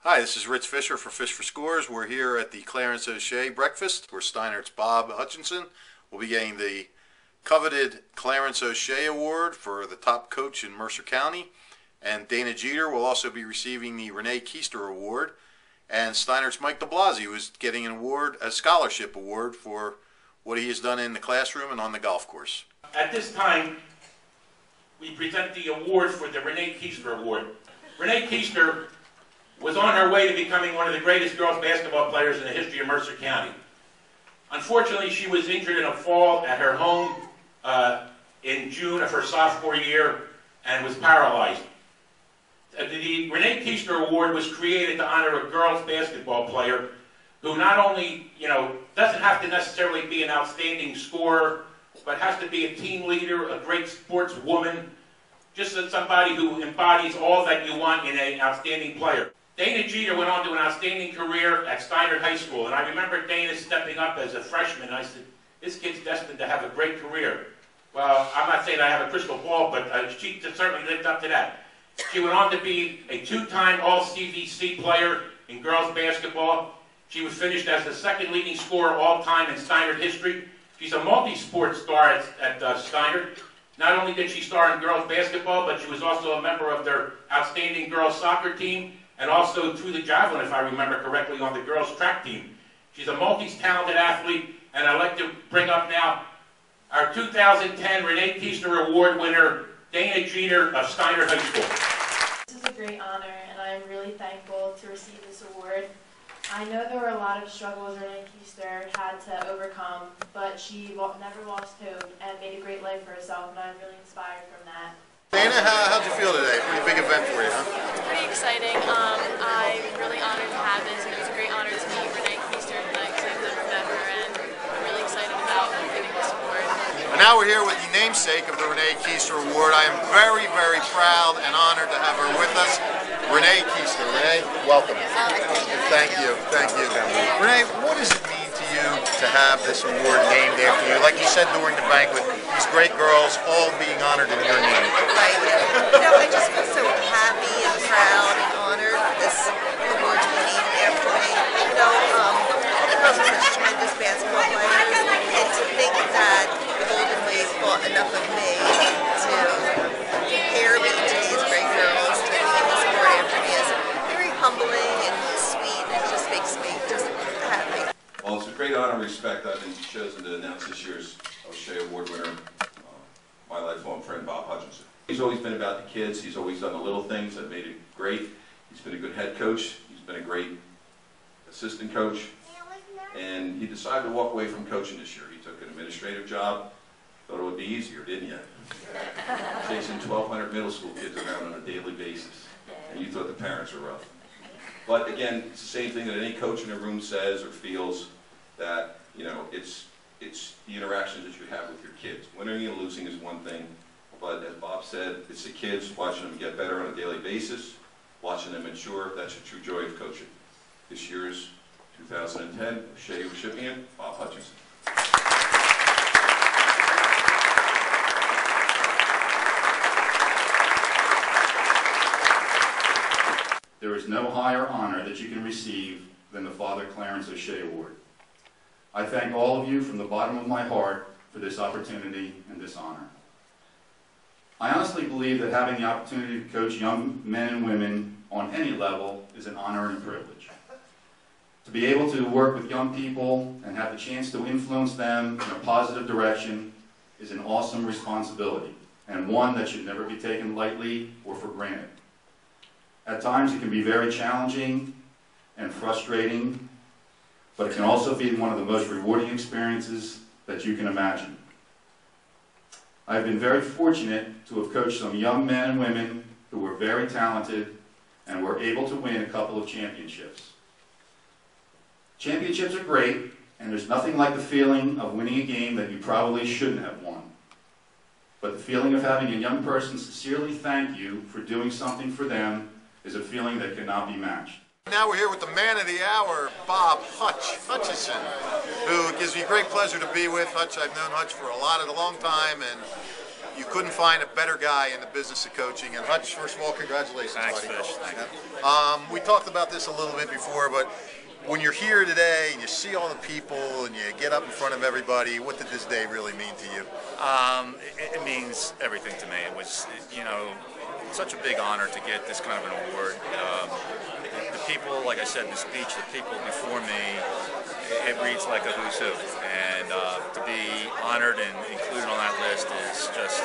Hi, this is Rich Fisher for Fish for Scores. We're here at the Clarence O'Shea breakfast where Steinert's Bob Hutchinson will be getting the coveted Clarence O'Shea Award for the top coach in Mercer County. And Dana Jeter will also be receiving the Renee Keister Award. And Steinert's Mike de Blasio is getting an award, a scholarship award for what he has done in the classroom and on the golf course. At this time, we present the award for the Renee Keister Award. Renee Keister was on her way to becoming one of the greatest girls basketball players in the history of Mercer County. Unfortunately, she was injured in a fall at her home in June of her sophomore year and was paralyzed. The Renee Keister Award was created to honor a girls basketball player who not only, doesn't have to necessarily be an outstanding scorer, but has to be a team leader, a great sportswoman, just somebody who embodies all that you want in an outstanding player. Dana Jeter went on to an outstanding career at Steinert High School, and I remember Dana stepping up as a freshman, and I said, this kid's destined to have a great career. Well, I'm not saying I have a crystal ball, but she certainly lived up to that. She went on to be a two-time All-CVC player in girls basketball. She was finished as the second leading scorer all-time in Steinert history. She's a multi-sport star at Steinert. Not only did she star in girls basketball, but she was also a member of their outstanding girls soccer team, and also threw the javelin, if I remember correctly, on the girls track team. She's a multi-talented athlete, and I'd like to bring up now our 2010 Renee Keister Award winner, Dana Jeter of Steinert High School. This is a great honor, and I am really thankful to receive this award. I know there were a lot of struggles Renee Keister had to overcome, but she never lost hope and made a great life for herself, and I'm really inspired from that. Dana, how'd you feel today? Pretty big event for you, huh? Pretty exciting. I'm really honored to have this. It was a great honor to meet Renee Keister tonight because I couldn't remember, and I'm really excited about getting this award. And now we're here with the namesake of the Renee Keister Award. I am very, very proud and honored to have her with us, Renee Keister. Renee, welcome. Thank you. Thank you. Renee, what does it mean to you to have this award named after you? Like you said during the banquet, these great girls all being honored in your name. Right. I just feel so happy and proud and honored that this award to be named after me. The girls are such tremendous basketball players, and to think that Golden Wave thought enough of me to compare me to these great girls to name this award after me is very humbling and sweet, and it just makes me just happy. Well, it's a great honor and respect. I've been chosen to announce this year's O'Shea Award winner, my lifelong friend Bob Hutchinson. He's always been about the kids. He's always done the little things that made it great. He's been a good head coach. He's been a great assistant coach. And he decided to walk away from coaching this year. He took an administrative job. Thought it would be easier, didn't you? Chasing 1,200 middle school kids around on a daily basis. And you thought the parents were rough. But again, it's the same thing that any coach in a room says or feels, that it's the interactions that you have with your kids. Winning and losing is one thing, but as Bob said, it's the kids, watching them get better on a daily basis, watching them mature. That's the true joy of coaching. This year's 2010 O'Shea recipient, Bob Hutchinson. There is no higher honor that you can receive than the Father Clarence O'Shea Award. I thank all of you from the bottom of my heart for this opportunity and this honor. I honestly believe that having the opportunity to coach young men and women on any level is an honor and a privilege. To be able to work with young people and have the chance to influence them in a positive direction is an awesome responsibility, and one that should never be taken lightly or for granted. At times it can be very challenging and frustrating, but it can also be one of the most rewarding experiences that you can imagine. I've been very fortunate to have coached some young men and women who were very talented and were able to win a couple of championships. Championships are great, and there's nothing like the feeling of winning a game that you probably shouldn't have won. But the feeling of having a young person sincerely thank you for doing something for them is a feeling that cannot be matched. Now we're here with the man of the hour, Bob Hutchinson, who gives me great pleasure to be with. Hutch, I've known Hutch for a long time, and you couldn't find a better guy in the business of coaching. And Hutch, first of all, congratulations, Thanks, buddy. Fish. Thank you. We talked about this a little bit before, but when you're here today and you see all the people and you get up in front of everybody, what did this day really mean to you? It means everything to me. It was, you know, such a big honor to get this kind of an award. The people, like I said in the speech, the people before me, it reads like a who's who. And to be honored and included on that list is just